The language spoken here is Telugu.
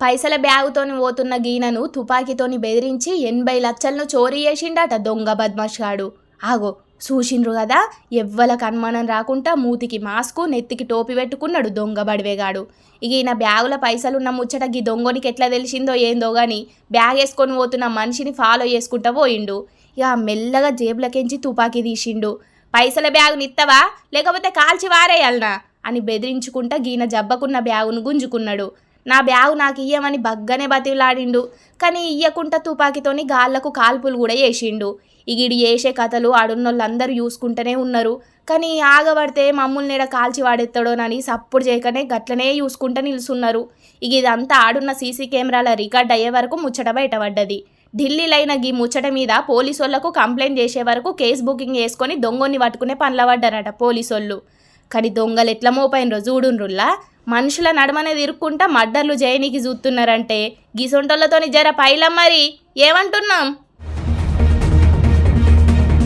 పైసల బ్యాగుతోని పోతున్న గీనను తుపాకీతోని బెదిరించి 80 లక్షలను చోరీ చేసిండట దొంగ బద్మాష్గాడు. ఆగో చూసిండ్రు కదా, ఎవ్వలకు అనుమానం రాకుండా మూతికి మాస్కు నెత్తికి టోపీ పెట్టుకున్నాడు దొంగ బడివేగాడు. ఇక ఈయన బ్యాగుల పైసలున్న ముచ్చట గీ దొంగనికి ఎట్లా తెలిసిందో ఏందో గాని బ్యాగ్ వేసుకొని పోతున్న మనిషిని ఫాలో చేసుకుంటా పోయిండు. ఇక మెల్లగా జేబులకెంచి తుపాకీ తీసిండు. పైసల బ్యాగుని ఇత్తవా లేకపోతే కాల్చి వారేయాలనా అని బెదిరించుకుంటా గీన జబ్బకున్న బ్యాగును గుంజుకున్నాడు. నా బ్యాగు నాకు ఇయ్యమని బగ్గనే బతిలాడిండు. కానీ ఇయ్యకుంటా తుపాకీతోని గాళ్లకు కాల్పులు కూడా చేసిండు. ఇగిడి చేసే కథలు ఆడున్నోళ్ళందరూ చూసుకుంటూనే ఉన్నారు. కానీ ఆగబడితే మమ్మల్ని ఈడ కాల్చి వాడెత్తాడోనని సప్పుడు చేయకనే గట్లనే చూసుకుంటూ నిలుస్తున్నారు. ఇక ఇదంతా ఆడున్న సీసీ కెమెరాల రికార్డ్ అయ్యే వరకు ముచ్చట బయటపడ్డది. ఢిల్లీలైన గీ ముచ్చట మీద పోలీసోళ్లకు కంప్లైంట్ చేసే వరకు కేసు బుకింగ్ చేసుకొని దొంగని పట్టుకునే పనుల పడ్డారట పోలీసోళ్ళు. కానీ దొంగలు ఎట్లా మోపైనరో చూడుండ్రుల్లా. మనుషుల నడమనే తిరుక్కుంటా మర్డర్లు చేయనీకి చూస్తున్నారంటే గిసొంటోళ్ళతోని జర పైలం మరి ఏమంటున్నాం.